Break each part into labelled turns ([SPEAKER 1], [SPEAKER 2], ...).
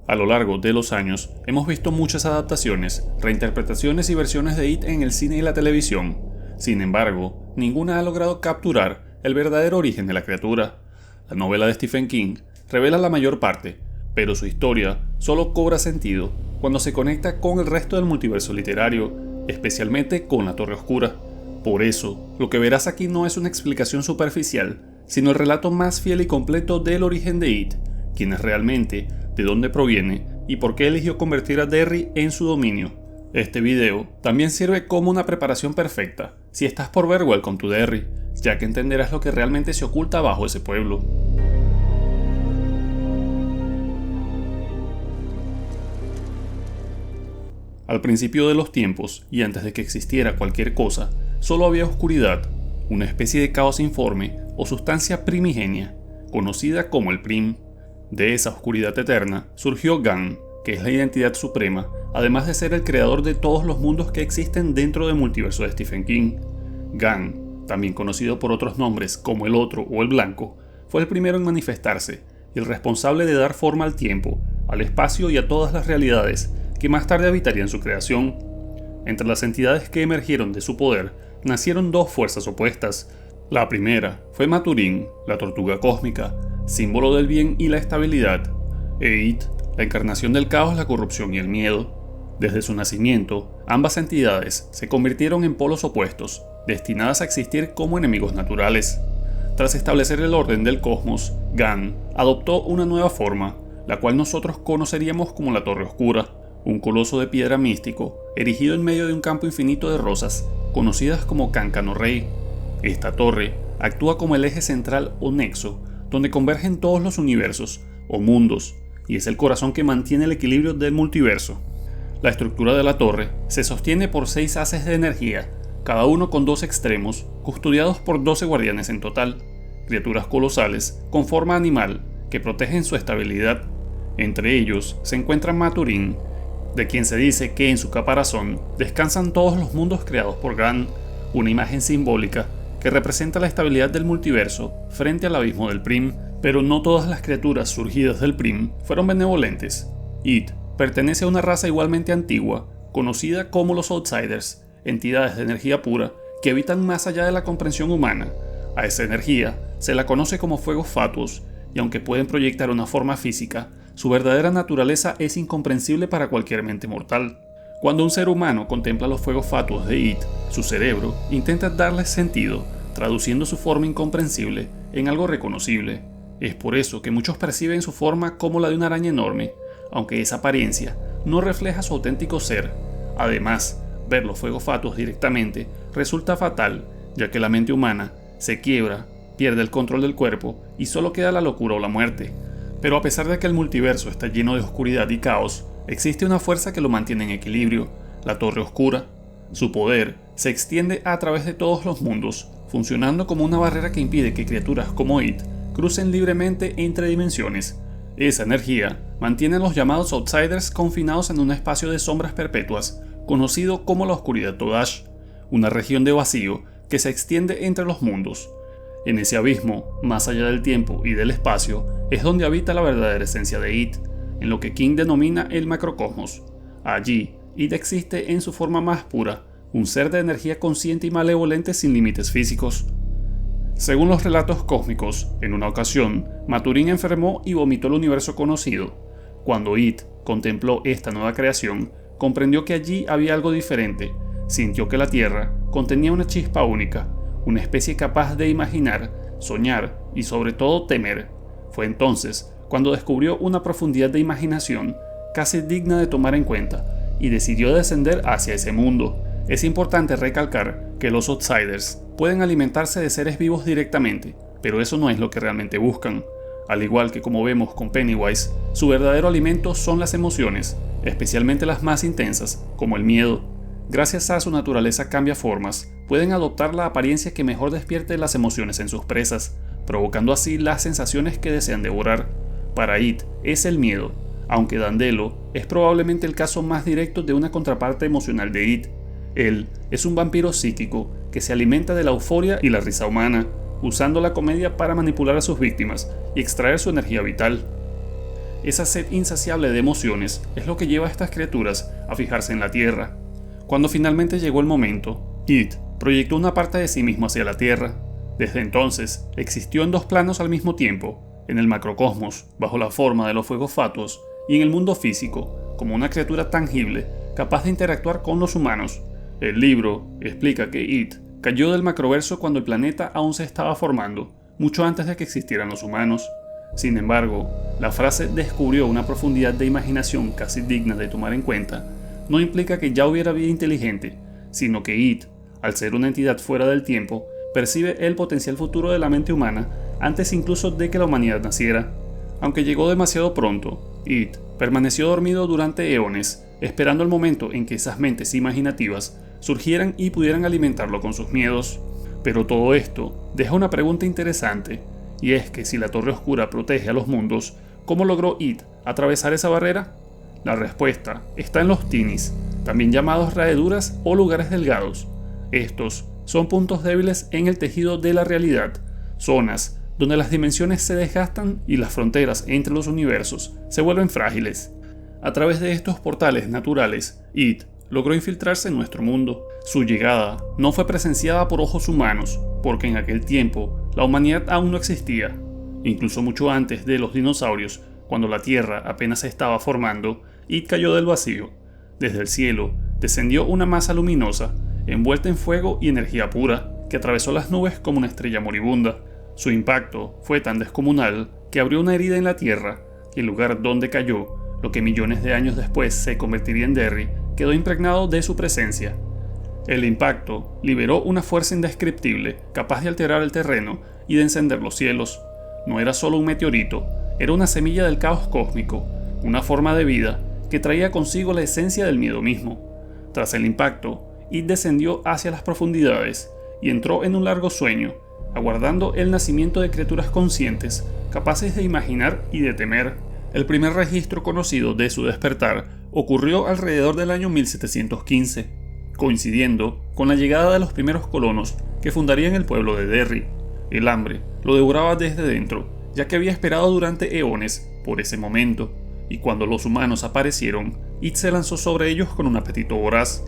[SPEAKER 1] A lo largo de los años, hemos visto muchas adaptaciones, reinterpretaciones y versiones de It en el cine y la televisión. Sin embargo, ninguna ha logrado capturar el verdadero origen de la criatura. La novela de Stephen King revela la mayor parte, pero su historia solo cobra sentido cuando se conecta con el resto del multiverso literario, especialmente con la Torre Oscura. Por eso, lo que verás aquí no es una explicación superficial, sino el relato más fiel y completo del origen de It, quién es realmente, de dónde proviene y por qué eligió convertir a Derry en su dominio. Este video también sirve como una preparación perfecta si estás por ver Welcome to Derry, ya que entenderás lo que realmente se oculta bajo ese pueblo. Al principio de los tiempos, y antes de que existiera cualquier cosa, solo había oscuridad, una especie de caos informe o sustancia primigenia, conocida como el Prim. De esa oscuridad eterna surgió Gan, que es la identidad suprema, además de ser el creador de todos los mundos que existen dentro del multiverso de Stephen King. Gan, también conocido por otros nombres como el Otro o el Blanco, fue el primero en manifestarse y el responsable de dar forma al tiempo, al espacio y a todas las realidades que más tarde habitarían su creación. Entre las entidades que emergieron de su poder, nacieron dos fuerzas opuestas. La primera fue Maturin, la tortuga cósmica, símbolo del bien y la estabilidad, e It, la encarnación del caos, la corrupción y el miedo. Desde su nacimiento, ambas entidades se convirtieron en polos opuestos, destinadas a existir como enemigos naturales. Tras establecer el orden del cosmos, Gan adoptó una nueva forma, la cual nosotros conoceríamos como la Torre Oscura, un coloso de piedra místico, erigido en medio de un campo infinito de rosas, conocidas como Cancanorrey. Esta torre actúa como el eje central o nexo, donde convergen todos los universos, o mundos, y es el corazón que mantiene el equilibrio del multiverso. La estructura de la torre se sostiene por 6 haces de energía, cada uno con 2 extremos, custodiados por 12 guardianes en total, criaturas colosales con forma animal que protegen su estabilidad. Entre ellos se encuentra Maturin, de quien se dice que en su caparazón descansan todos los mundos creados por Gan, una imagen simbólica que representa la estabilidad del multiverso frente al abismo del Prim. Pero no todas las criaturas surgidas del Prim fueron benevolentes. It pertenece a una raza igualmente antigua, conocida como los Outsiders, entidades de energía pura que habitan más allá de la comprensión humana. A esa energía se la conoce como fuegos fatuos, y aunque pueden proyectar una forma física, su verdadera naturaleza es incomprensible para cualquier mente mortal. Cuando un ser humano contempla los fuegos fatuos de It, su cerebro intenta darles sentido, traduciendo su forma incomprensible en algo reconocible. Es por eso que muchos perciben su forma como la de una araña enorme, aunque esa apariencia no refleja su auténtico ser. Además, ver los fuegos fatuos directamente resulta fatal, ya que la mente humana se quiebra, pierde el control del cuerpo y solo queda la locura o la muerte. Pero a pesar de que el multiverso está lleno de oscuridad y caos, existe una fuerza que lo mantiene en equilibrio, la Torre Oscura. Su poder se extiende a través de todos los mundos, funcionando como una barrera que impide que criaturas como It crucen libremente entre dimensiones. Esa energía mantiene a los llamados Outsiders confinados en un espacio de sombras perpetuas, conocido como la Oscuridad Todash, una región de vacío que se extiende entre los mundos. En ese abismo, más allá del tiempo y del espacio, es donde habita la verdadera esencia de It, en lo que King denomina el macrocosmos. Allí, It existe en su forma más pura, un ser de energía consciente y malevolente sin límites físicos. Según los relatos cósmicos, en una ocasión, Maturin enfermó y vomitó el universo conocido. Cuando It contempló esta nueva creación, comprendió que allí había algo diferente, sintió que la Tierra contenía una chispa única, una especie capaz de imaginar, soñar y sobre todo temer. Fue entonces cuando descubrió una profundidad de imaginación casi digna de tomar en cuenta y decidió descender hacia ese mundo. Es importante recalcar que los Outsiders pueden alimentarse de seres vivos directamente, pero eso no es lo que realmente buscan. Al igual que como vemos con Pennywise, su verdadero alimento son las emociones, especialmente las más intensas, como el miedo. Gracias a su naturaleza cambia formas, pueden adoptar la apariencia que mejor despierte las emociones en sus presas, provocando así las sensaciones que desean devorar. Para It es el miedo, aunque Dandelo es probablemente el caso más directo de una contraparte emocional de It. Él es un vampiro psíquico que se alimenta de la euforia y la risa humana, usando la comedia para manipular a sus víctimas y extraer su energía vital. esa sed insaciable de emociones es lo que lleva a estas criaturas a fijarse en la Tierra. Cuando finalmente llegó el momento, It proyectó una parte de sí mismo hacia la Tierra. Desde entonces, existió en dos planos al mismo tiempo, en el macrocosmos, bajo la forma de los fuegos fatuos, y en el mundo físico, como una criatura tangible, capaz de interactuar con los humanos. El libro explica que It cayó del macroverso cuando el planeta aún se estaba formando, mucho antes de que existieran los humanos. Sin embargo, la frase descubrió una profundidad de imaginación casi digna de tomar en cuenta, no implica que ya hubiera vida inteligente, sino que It, al ser una entidad fuera del tiempo, percibe el potencial futuro de la mente humana antes incluso de que la humanidad naciera. Aunque llegó demasiado pronto, It permaneció dormido durante eones, esperando el momento en que esas mentes imaginativas surgieran y pudieran alimentarlo con sus miedos. Pero todo esto deja una pregunta interesante, y es que si la Torre Oscura protege a los mundos, ¿cómo logró It atravesar esa barrera? La respuesta está en los Tinis, también llamados raeduras o lugares delgados. Estos son puntos débiles en el tejido de la realidad, zonas donde las dimensiones se desgastan y las fronteras entre los universos se vuelven frágiles. A través de estos portales naturales, It logró infiltrarse en nuestro mundo. Su llegada no fue presenciada por ojos humanos, porque en aquel tiempo la humanidad aún no existía. Incluso mucho antes de los dinosaurios, cuando la Tierra apenas se estaba formando, It cayó del vacío. Desde el cielo descendió una masa luminosa, envuelta en fuego y energía pura, que atravesó las nubes como una estrella moribunda. Su impacto fue tan descomunal que abrió una herida en la Tierra, y el lugar donde cayó, lo que millones de años después se convertiría en Derry, quedó impregnado de su presencia. El impacto liberó una fuerza indescriptible, capaz de alterar el terreno y de encender los cielos. No era solo un meteorito, era una semilla del caos cósmico, una forma de vida que traía consigo la esencia del miedo mismo. Tras el impacto, It descendió hacia las profundidades y entró en un largo sueño, aguardando el nacimiento de criaturas conscientes, capaces de imaginar y de temer. El primer registro conocido de su despertar ocurrió alrededor del año 1715, coincidiendo con la llegada de los primeros colonos que fundarían el pueblo de Derry. El hambre lo devoraba desde dentro, ya que había esperado durante eones por ese momento, y cuando los humanos aparecieron, It se lanzó sobre ellos con un apetito voraz.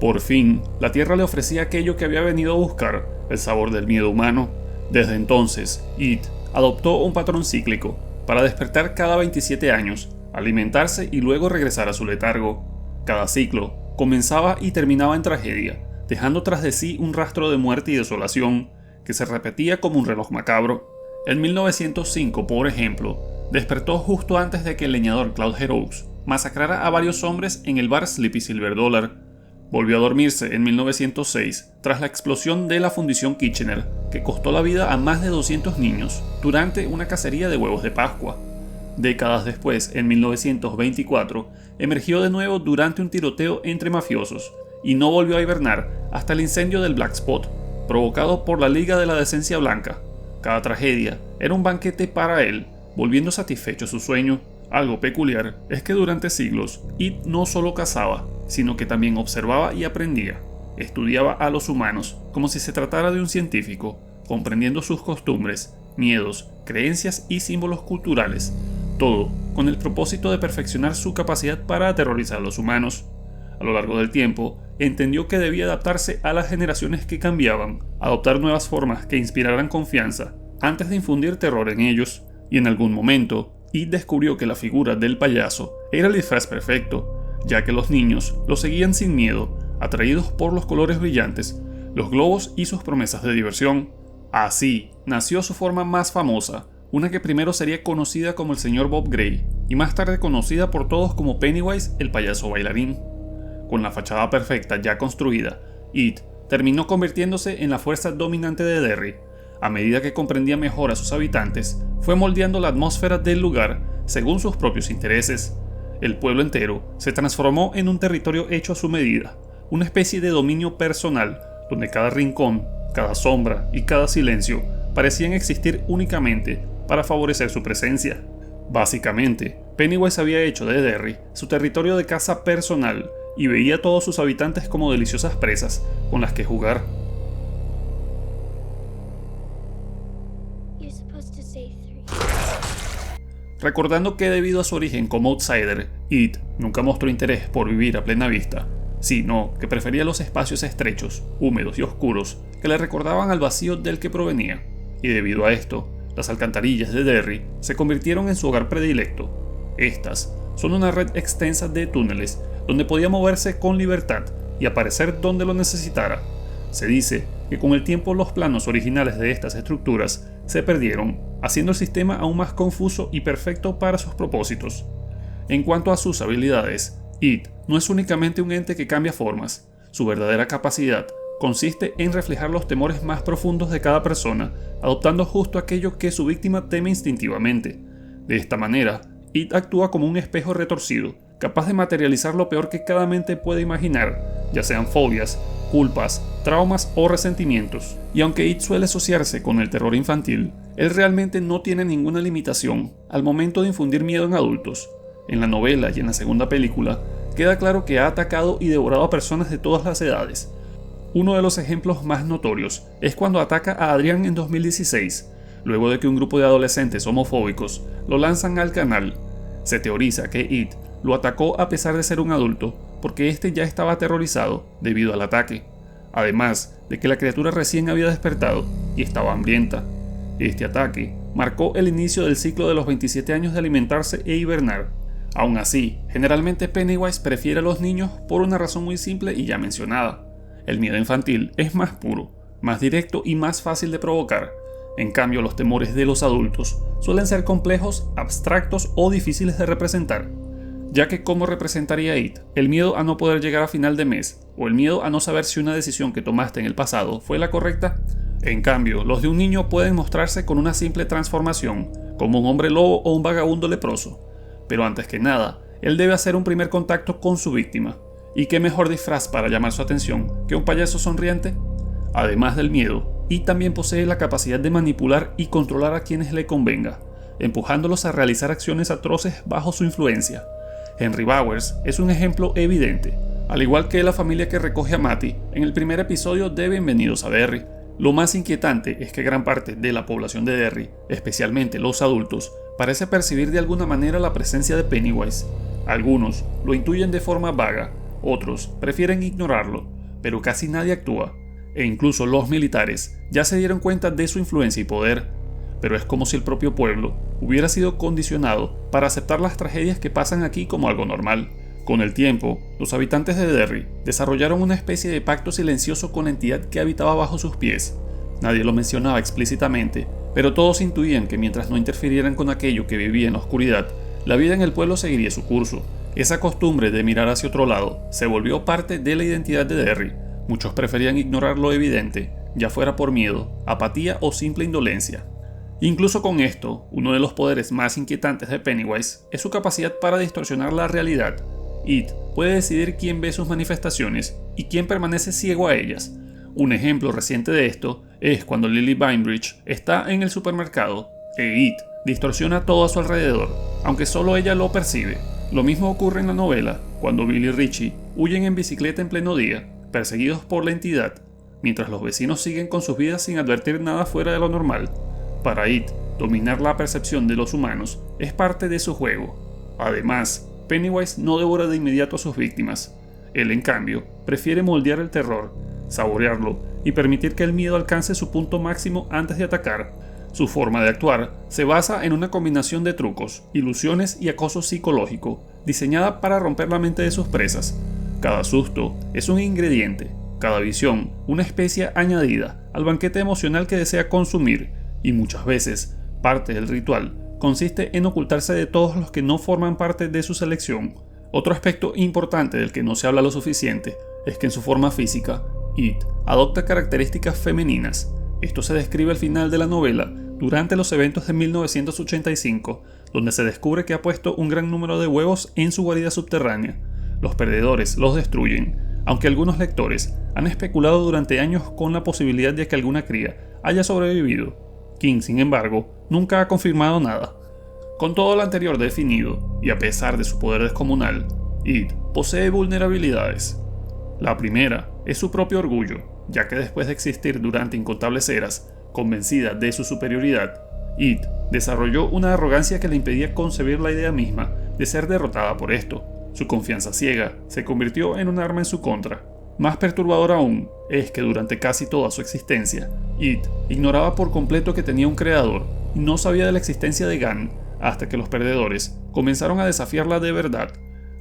[SPEAKER 1] Por fin, la Tierra le ofrecía aquello que había venido a buscar, el sabor del miedo humano. Desde entonces, It adoptó un patrón cíclico, para despertar cada 27 años, alimentarse y luego regresar a su letargo. Cada ciclo comenzaba y terminaba en tragedia, dejando tras de sí un rastro de muerte y desolación, que se repetía como un reloj macabro. En 1905, por ejemplo, despertó justo antes de que el leñador Claude Heroux masacrara a varios hombres en el bar Sleepy Silver Dollar. Volvió a dormirse en 1906 tras la explosión de la fundición Kitchener, que costó la vida a más de 200 niños durante una cacería de huevos de Pascua. Décadas después, en 1924, emergió de nuevo durante un tiroteo entre mafiosos y no volvió a hibernar hasta el incendio del Black Spot, provocado por la Liga de la Decencia Blanca. Cada tragedia era un banquete para él, volviendo satisfecho su sueño. Algo peculiar es que durante siglos, It no solo cazaba, sino que también observaba y aprendía. Estudiaba a los humanos como si se tratara de un científico, comprendiendo sus costumbres, miedos, creencias y símbolos culturales, todo con el propósito de perfeccionar su capacidad para aterrorizar a los humanos. A lo largo del tiempo, entendió que debía adaptarse a las generaciones que cambiaban, adoptar nuevas formas que inspiraran confianza, antes de infundir terror en ellos, y en algún momento, It descubrió que la figura del payaso era el disfraz perfecto, ya que los niños lo seguían sin miedo, atraídos por los colores brillantes, los globos y sus promesas de diversión. Así nació su forma más famosa, una que primero sería conocida como el Sr. Bob Gray, y más tarde conocida por todos como Pennywise, el payaso bailarín. Con la fachada perfecta ya construida, It terminó convirtiéndose en la fuerza dominante de Derry. A medida que comprendía mejor a sus habitantes, fue moldeando la atmósfera del lugar según sus propios intereses. El pueblo entero se transformó en un territorio hecho a su medida, una especie de dominio personal, donde cada rincón, cada sombra y cada silencio parecían existir únicamente para favorecer su presencia. Básicamente, Pennywise había hecho de Derry su territorio de caza personal y veía a todos sus habitantes como deliciosas presas con las que jugar. recordando que debido a su origen como outsider, It nunca mostró interés por vivir a plena vista, sino que prefería los espacios estrechos, húmedos y oscuros que le recordaban al vacío del que provenía, y debido a esto, las alcantarillas de Derry se convirtieron en su hogar predilecto. Estas son una red extensa de túneles donde podía moverse con libertad y aparecer donde lo necesitara. Se dice que con el tiempo los planos originales de estas estructuras se perdieron, haciendo el sistema aún más confuso y perfecto para sus propósitos. En cuanto a sus habilidades, It no es únicamente un ente que cambia formas. Su verdadera capacidad consiste en reflejar los temores más profundos de cada persona, adoptando justo aquello que su víctima teme instintivamente. De esta manera, It actúa como un espejo retorcido, capaz de materializar lo peor que cada mente puede imaginar, ya sean fobias, culpas, traumas o resentimientos. Y aunque It suele asociarse con el terror infantil, él realmente no tiene ninguna limitación al momento de infundir miedo en adultos. En la novela y en la segunda película, queda claro que ha atacado y devorado a personas de todas las edades. Uno de los ejemplos más notorios es cuando ataca a Adrian en 2016, luego de que un grupo de adolescentes homofóbicos lo lanzan al canal. Se teoriza que It lo atacó a pesar de ser un adulto, porque este ya estaba aterrorizado debido al ataque, además de que la criatura recién había despertado y estaba hambrienta. Este ataque marcó el inicio del ciclo de los 27 años de alimentarse e hibernar. Aún así, generalmente Pennywise prefiere a los niños por una razón muy simple y ya mencionada. El miedo infantil es más puro, más directo y más fácil de provocar. En cambio, los temores de los adultos suelen ser complejos, abstractos o difíciles de representar. Ya que ¿cómo representaría It el miedo a no poder llegar a final de mes, o el miedo a no saber si una decisión que tomaste en el pasado fue la correcta? En cambio, los de un niño pueden mostrarse con una simple transformación, como un hombre lobo o un vagabundo leproso. Pero antes que nada, él debe hacer un primer contacto con su víctima. ¿Y qué mejor disfraz para llamar su atención que un payaso sonriente? Además del miedo, It también posee la capacidad de manipular y controlar a quienes le convenga, empujándolos a realizar acciones atroces bajo su influencia. Henry Bowers es un ejemplo evidente, al igual que la familia que recoge a Matty en el primer episodio de Bienvenidos a Derry. Lo más inquietante es que gran parte de la población de Derry, especialmente los adultos, parece percibir de alguna manera la presencia de Pennywise. Algunos lo intuyen de forma vaga, otros prefieren ignorarlo, pero casi nadie actúa, e incluso los militares ya se dieron cuenta de su influencia y poder. Pero es como si el propio pueblo hubiera sido condicionado para aceptar las tragedias que pasan aquí como algo normal. Con el tiempo, los habitantes de Derry desarrollaron una especie de pacto silencioso con la entidad que habitaba bajo sus pies. Nadie lo mencionaba explícitamente, pero todos intuían que mientras no interfirieran con aquello que vivía en la oscuridad, la vida en el pueblo seguiría su curso. Esa costumbre de mirar hacia otro lado se volvió parte de la identidad de Derry. Muchos preferían ignorar lo evidente, ya fuera por miedo, apatía o simple indolencia. Incluso con esto, uno de los poderes más inquietantes de Pennywise es su capacidad para distorsionar la realidad. It puede decidir quién ve sus manifestaciones y quién permanece ciego a ellas. Un ejemplo reciente de esto es cuando Lily Bainbridge está en el supermercado e It distorsiona todo a su alrededor, aunque solo ella lo percibe. Lo mismo ocurre en la novela, cuando Bill y Richie huyen en bicicleta en pleno día, perseguidos por la entidad, mientras los vecinos siguen con sus vidas sin advertir nada fuera de lo normal. Para It, dominar la percepción de los humanos es parte de su juego. Además, Pennywise no devora de inmediato a sus víctimas. Él, en cambio, prefiere moldear el terror, saborearlo y permitir que el miedo alcance su punto máximo antes de atacar. Su forma de actuar se basa en una combinación de trucos, ilusiones y acoso psicológico, diseñada para romper la mente de sus presas. Cada susto es un ingrediente, cada visión una especia añadida al banquete emocional que desea consumir, y muchas veces, parte del ritual consiste en ocultarse de todos los que no forman parte de su selección. Otro aspecto importante del que no se habla lo suficiente es que en su forma física, It adopta características femeninas. Esto se describe al final de la novela, durante los eventos de 1985, donde se descubre que ha puesto un gran número de huevos en su guarida subterránea. Los perdedores los destruyen, aunque algunos lectores han especulado durante años con la posibilidad de que alguna cría haya sobrevivido. King, sin embargo, nunca ha confirmado nada. Con todo lo anterior definido, y a pesar de su poder descomunal, It posee vulnerabilidades. La primera es su propio orgullo, ya que después de existir durante incontables eras, convencida de su superioridad, Id desarrolló una arrogancia que le impedía concebir la idea misma de ser derrotada por esto. Su confianza ciega se convirtió en un arma en su contra. Más perturbador aún es que durante casi toda su existencia, Id ignoraba por completo que tenía un creador y no sabía de la existencia de Gan hasta que los perdedores comenzaron a desafiarla de verdad.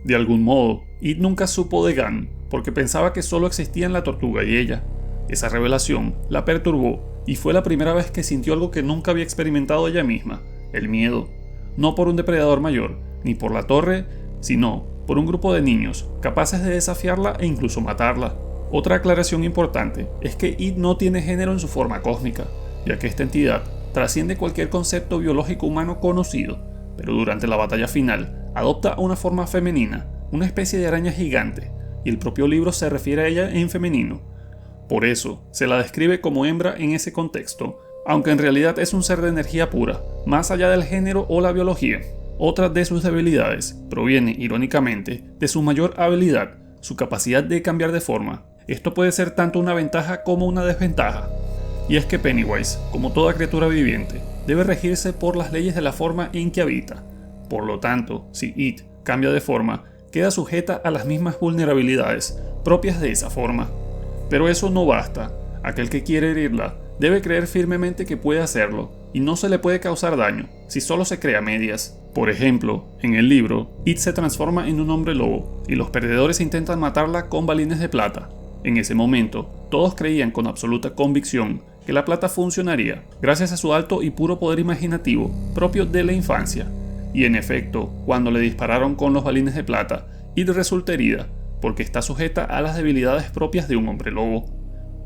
[SPEAKER 1] De algún modo, Id nunca supo de Gan porque pensaba que solo existían la tortuga y ella. Esa revelación la perturbó y fue la primera vez que sintió algo que nunca había experimentado ella misma, el miedo. No por un depredador mayor, ni por la torre, sino por un grupo de niños capaces de desafiarla e incluso matarla. Otra aclaración importante es que Id no tiene género en su forma cósmica, ya que esta entidad trasciende cualquier concepto biológico humano conocido, pero durante la batalla final adopta una forma femenina, una especie de araña gigante, y el propio libro se refiere a ella en femenino. Por eso se la describe como hembra en ese contexto, aunque en realidad es un ser de energía pura, más allá del género o la biología. Otra de sus debilidades proviene, irónicamente, de su mayor habilidad, su capacidad de cambiar de forma. Esto puede ser tanto una ventaja como una desventaja. Y es que Pennywise, como toda criatura viviente, debe regirse por las leyes de la forma en que habita. Por lo tanto, si Id cambia de forma, queda sujeta a las mismas vulnerabilidades propias de esa forma. Pero eso no basta. Aquel que quiere herirla debe creer firmemente que puede hacerlo, y no se le puede causar daño si solo se cree a medias. Por ejemplo, en el libro, Id se transforma en un hombre lobo, y los perdedores intentan matarla con balines de plata. En ese momento, todos creían con absoluta convicción que la plata funcionaría, gracias a su alto y puro poder imaginativo, propio de la infancia. Y en efecto, cuando le dispararon con los balines de plata, Id resulta herida, porque está sujeta a las debilidades propias de un hombre lobo.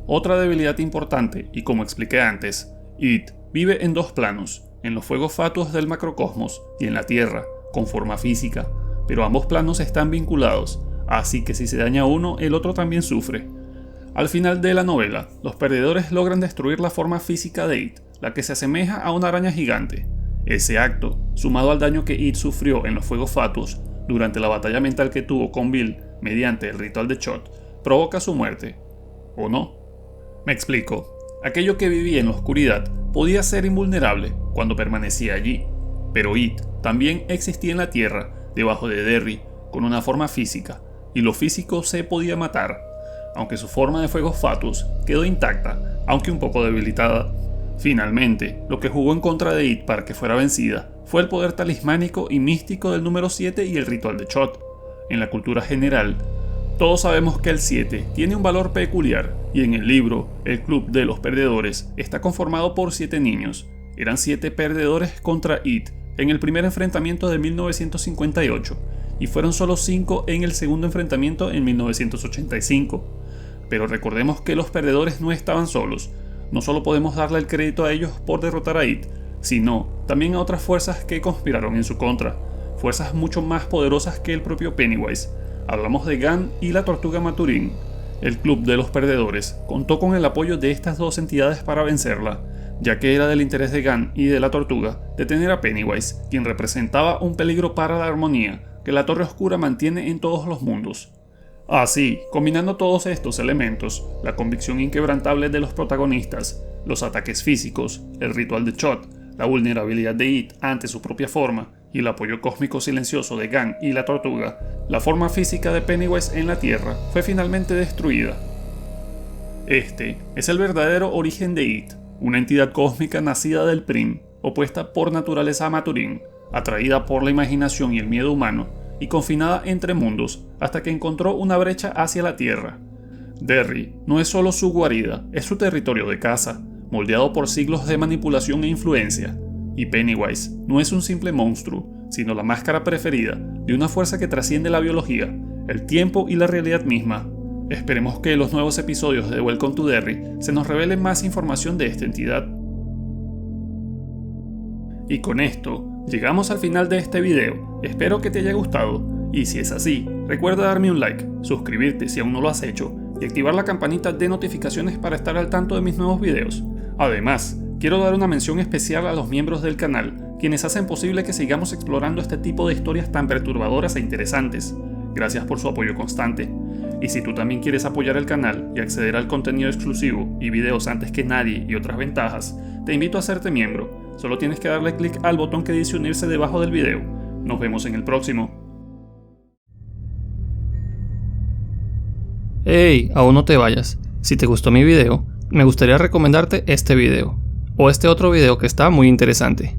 [SPEAKER 1] Otra debilidad importante, y como expliqué antes, Id vive en dos planos, en los fuegos fatuos del macrocosmos y en la Tierra, con forma física, pero ambos planos están vinculados, así que si se daña uno, el otro también sufre. Al final de la novela, los perdedores logran destruir la forma física de Id, la que se asemeja a una araña gigante. Ese acto, sumado al daño que Id sufrió en los fuegos fatuos durante la batalla mental que tuvo con Bill mediante el ritual de Chott, provoca su muerte. ¿O no? Me explico. Aquello que vivía en la oscuridad podía ser invulnerable cuando permanecía allí, pero Id también existía en la Tierra, debajo de Derry, con una forma física, y lo físico se podía matar, aunque su forma de fuegos fatuos quedó intacta, aunque un poco debilitada. Finalmente, lo que jugó en contra de Id para que fuera vencida fue el poder talismánico y místico del número 7 y el ritual de Chott. En la cultura general, todos sabemos que el 7 tiene un valor peculiar, y en el libro, el Club de los Perdedores está conformado por 7 niños. Eran 7 perdedores contra Id en el primer enfrentamiento de 1958, y fueron solo 5 en el segundo enfrentamiento en 1985. Pero recordemos que los perdedores no estaban solos. No solo podemos darle el crédito a ellos por derrotar a Id, sino también a otras fuerzas que conspiraron en su contra, fuerzas mucho más poderosas que el propio Pennywise. Hablamos de Gan y la Tortuga Maturín. El Club de los Perdedores contó con el apoyo de estas dos entidades para vencerla, ya que era del interés de Gan y de la Tortuga detener a Pennywise, quien representaba un peligro para la armonía que la Torre Oscura mantiene en todos los mundos. Así, combinando todos estos elementos, la convicción inquebrantable de los protagonistas, los ataques físicos, el ritual de Chott, la vulnerabilidad de Id ante su propia forma y el apoyo cósmico silencioso de Gan y la Tortuga, la forma física de Pennywise en la Tierra fue finalmente destruida. Este es el verdadero origen de Id, una entidad cósmica nacida del Prim, opuesta por naturaleza a Maturín, atraída por la imaginación y el miedo humano, y confinada entre mundos hasta que encontró una brecha hacia la Tierra. Derry no es solo su guarida, es su territorio de caza, moldeado por siglos de manipulación e influencia. Y Pennywise no es un simple monstruo, sino la máscara preferida de una fuerza que trasciende la biología, el tiempo y la realidad misma. Esperemos que en los nuevos episodios de Welcome to Derry se nos revele más información de esta entidad. Y con esto, llegamos al final de este video. Espero que te haya gustado, y si es así, recuerda darme un like, suscribirte si aún no lo has hecho, y activar la campanita de notificaciones para estar al tanto de mis nuevos videos. Además, quiero dar una mención especial a los miembros del canal, quienes hacen posible que sigamos explorando este tipo de historias tan perturbadoras e interesantes. Gracias por su apoyo constante. Y si tú también quieres apoyar el canal y acceder al contenido exclusivo y videos antes que nadie y otras ventajas, te invito a hacerte miembro. Solo tienes que darle clic al botón que dice unirse debajo del video. Nos vemos en el próximo.
[SPEAKER 2] ¡Hey! Aún no te vayas. Si te gustó mi video, me gustaría recomendarte este video, o este otro video que está muy interesante.